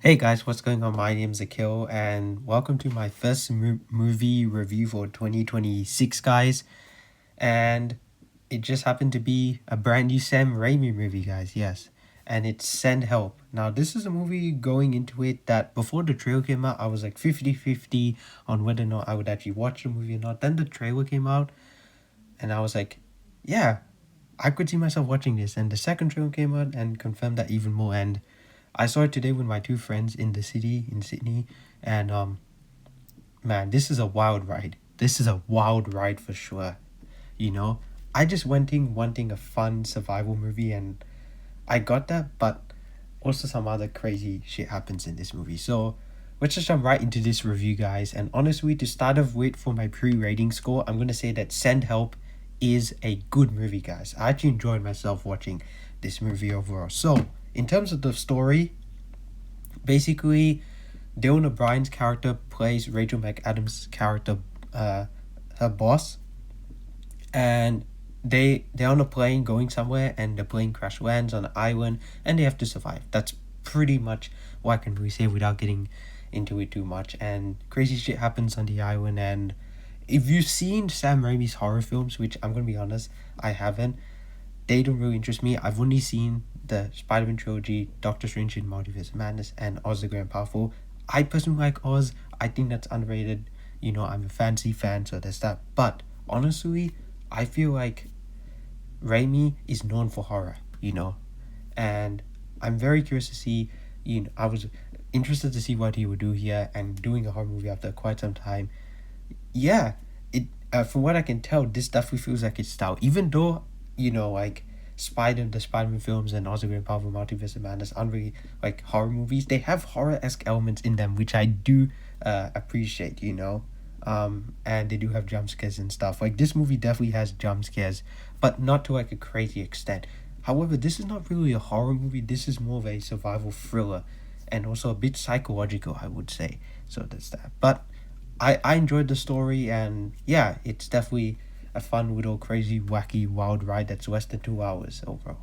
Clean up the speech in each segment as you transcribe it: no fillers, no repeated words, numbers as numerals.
Hey guys, what's going on? My name's Akil, and welcome to my first movie review for 2026, guys. And it just happened to be a brand new Sam Raimi movie, guys. Yes, and it's Send Help. Now, this is a movie going into it that before the trailer came out, I was like 50-50 on whether or not I would actually watch the movie or not. Then the trailer came out, and I was like, yeah, I could see myself watching this. And the second trailer came out and confirmed that even more. And I saw it today with my two friends in the city in Sydney, and man, this is a wild ride. This is a wild ride for sure. You know, I just went in wanting a fun survival movie, and I got that, but also some other crazy shit happens in this movie. So let's just jump right into this review, guys. And honestly, to start off with, for my pre-rating score, I'm gonna say that Send Help is a good movie, guys. I actually enjoyed myself watching this movie overall. So in terms of the story, basically, Dylan O'Brien's character plays Rachel McAdams' character, her boss, and they're on a plane going somewhere, and the plane crash lands on an island, and they have to survive. That's pretty much what I can really say without getting into it too much. And crazy shit happens on the island. And if you've seen Sam Raimi's horror films, which I'm gonna be honest, I haven't, they don't really interest me. I've only seen the Spider-Man trilogy, Doctor Strange in Multiverse of Madness, and Oz the Great and Powerful. I personally like Oz. I think that's underrated. I'm a fancy fan, so there's that. But honestly, I feel like Raimi is known for horror, and I'm very curious to see. I was interested to see what he would do here, and doing a horror movie after quite some time. Yeah, it from what I can tell, this definitely feels like its style. Even though like the Spider-Man films and also Great Powerful Multiverse of Madness aren't really like horror movies. They have horror-esque elements in them, which I do appreciate. And they do have jump scares and stuff. Like this movie definitely has jump scares, but not to like a crazy extent. However, this is not really a horror movie. This is more of a survival thriller, and also a bit psychological, I would say. So that's that. But I enjoyed the story, and yeah, it's definitely a fun little crazy wacky wild ride that's less than 2 hours overall.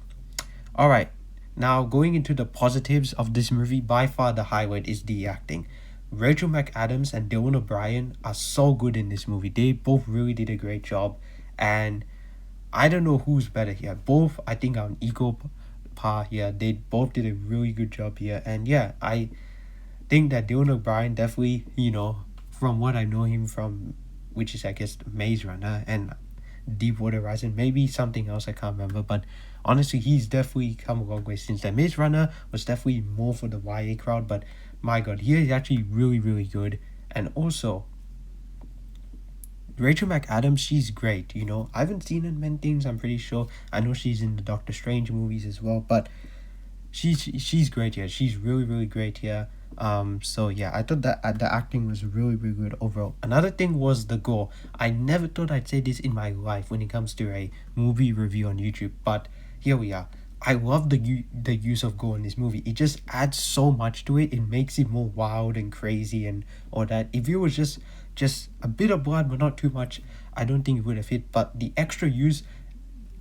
All right, now going into the positives of this movie, by far the highlight is the acting. Rachel McAdams and Dylan O'Brien are so good in this movie. They both really did a great job, and I don't know who's better here. Both, I think, are on equal par here. They both did a really good job here, and yeah, I think that Dylan O'Brien definitely, from what I know him from, which is I guess Maze Runner and Deepwater Horizon, maybe something else I can't remember, but honestly, he's definitely come a long way since then. Maze Runner was definitely more for the YA crowd, but my god, he is actually really, really good. And also, Rachel McAdams, she's great. I haven't seen her in many things, I'm pretty sure. I know she's in the Doctor Strange movies as well, but she's great here. She's really, really great here. So yeah, I thought that the acting was really, really good overall. Another thing was the gore. I never thought I'd say this in my life when it comes to a movie review on YouTube, but here we are. I love the use of gore in this movie. It just adds so much to it. It makes it more wild and crazy and all that. If it was just a bit of blood but not too much, I don't think it would have fit. But the extra use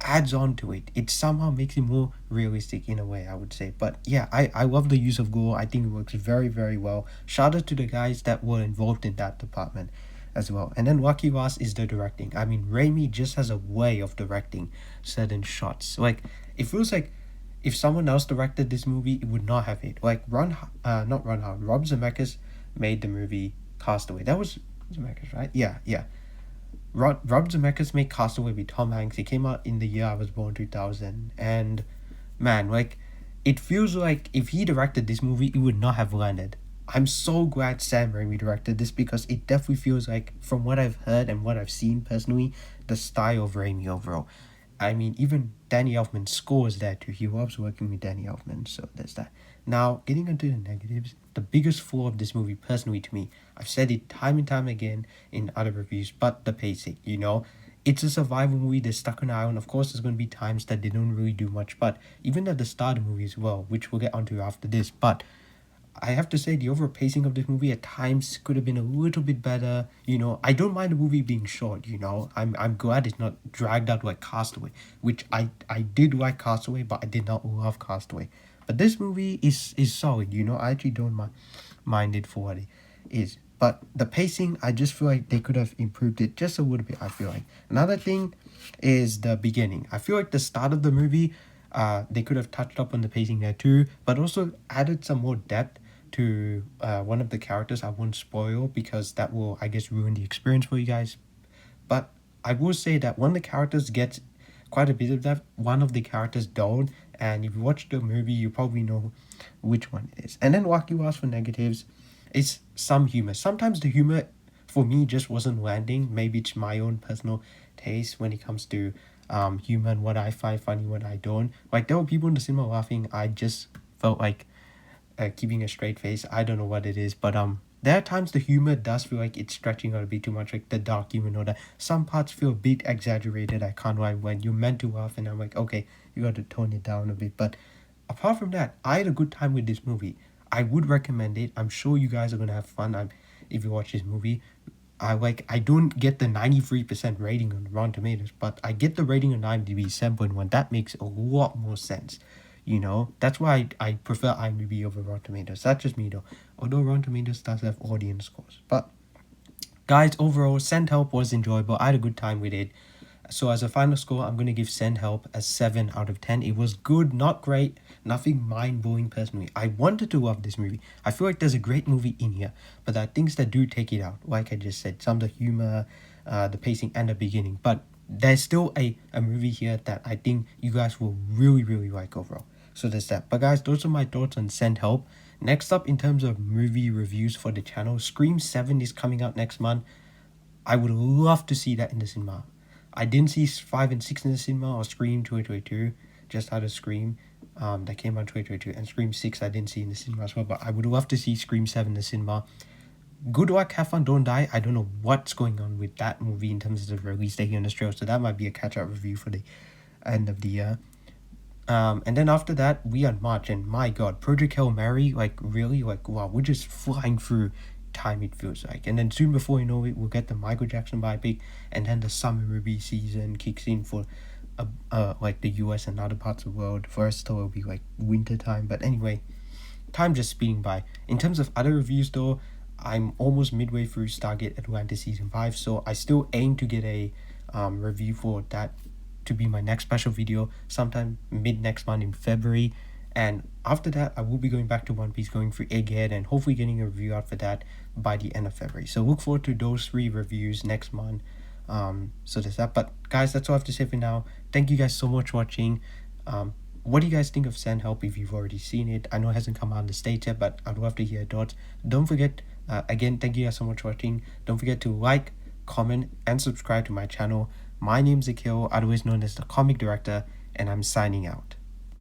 adds on to it. It somehow makes it more realistic in a way, I would say. But yeah, I love the use of gore. I think it works very, very well. Shout out to the guys that were involved in that department as well. And then Wacky Ross is the directing. I mean, Raimi just has a way of directing certain shots. Like, it feels like if someone else directed this movie, it would not have it. Like, not Ron Howard, Rob Zemeckis made the movie Castaway. That was Zemeckis, right? Yeah. Rob Zemeckis made Castaway with Tom Hanks. It came out in the year I was born, 2000. And man, like, it feels like if he directed this movie, it would not have landed. I'm so glad Sam Raimi directed this, because it definitely feels like, from what I've heard and what I've seen personally, the style of Raimi overall. I mean, even Danny Elfman's score is there too. He loves working with Danny Elfman, so there's that. Now, getting into the negatives, the biggest flaw of this movie, personally to me, I've said it time and time again in other reviews, but the pacing. It's a survival movie, they're stuck on an island. Of course, there's going to be times that they don't really do much, but even at the start of the movie as well, which we'll get onto after this, but I have to say the overall pacing of this movie at times could have been a little bit better. I don't mind the movie being short. I'm glad it's not dragged out like Castaway, which I did like Castaway, but I did not love Castaway. But this movie is solid. I actually don't mind it for what it is. But the pacing, I just feel like they could have improved it just a little bit. I feel like another thing is the beginning. I feel like the start of the movie, they could have touched up on the pacing there too, but also added some more depth to one of the characters. I won't spoil because that will, I guess, ruin the experience for you guys. But I will say that one of the characters gets quite a bit of that. One of the characters don't. And if you watch the movie, you probably know which one it is. And then what you ask for negatives is some humor. Sometimes the humor for me just wasn't landing. Maybe it's my own personal taste when it comes to humor and what I find funny, what I don't. Like there were people in the cinema laughing. I just felt like keeping a straight face. I don't know what it is, but there are times the humor does feel like it's stretching out a bit too much, like the dark humor or that some parts feel a bit exaggerated. I can't lie when you're meant to laugh, and I'm like, okay, you got to tone it down a bit. But apart from that, I had a good time with this movie. I would recommend it. I'm sure you guys are gonna have fun. If you watch this movie. I don't get the 93% rating on Rotten Tomatoes, but I get the rating on IMDb 7.1. That makes a lot more sense. That's why I prefer IMDb over Rotten Tomatoes. That's just me though. Although Rotten Tomatoes does have audience scores. But guys, overall, Send Help was enjoyable. I had a good time with it. So as a final score, I'm going to give Send Help a 7 out of 10. It was good, not great, nothing mind-blowing personally. I wanted to love this movie. I feel like there's a great movie in here, but there are things that do take it out. Like I just said, some of the humor, the pacing, and the beginning. But there's still a movie here that I think you guys will really, really like overall. So there's that. But guys, those are my thoughts on Send Help. Next up, in terms of movie reviews for the channel, Scream 7 is coming out next month. I would love to see that in the cinema. I didn't see 5 and 6 in the cinema, or Scream 2022, just out of Scream, that came out 2022, and Scream 6 I didn't see in the cinema as well, but I would love to see Scream 7 in the cinema. Good luck, have fun, don't die. I don't know what's going on with that movie in terms of the release date in Australia, so that might be a catch-up review for the end of the year. And then after that, we are in March, and my god, Project Hail Mary, really, wow, we're just flying through time, it feels like. And then soon before you know it, we'll get the Michael Jackson biopic, and then the summer movie season kicks in for the US and other parts of the world. First it'll be like winter time, but anyway, time just speeding by. In terms of other reviews though, I'm almost midway through Stargate Atlantis season 5, so I still aim to get a review for that to be my next special video sometime mid next month in February. And after that, I will be going back to One Piece, going through Egghead, and hopefully getting a review out for that by the end of February. So look forward to those 3 reviews next month. So there's that. But guys, that's all I have to say for now. Thank you guys so much for watching. What do you guys think of Send Help if you've already seen it? I know it hasn't come out in the States yet, but I'd love to hear your thoughts. Don't forget, again, thank you guys so much for watching. Don't forget to like, comment, and subscribe to my channel. My name's Akil, otherwise known as the Comic Director, and I'm signing out.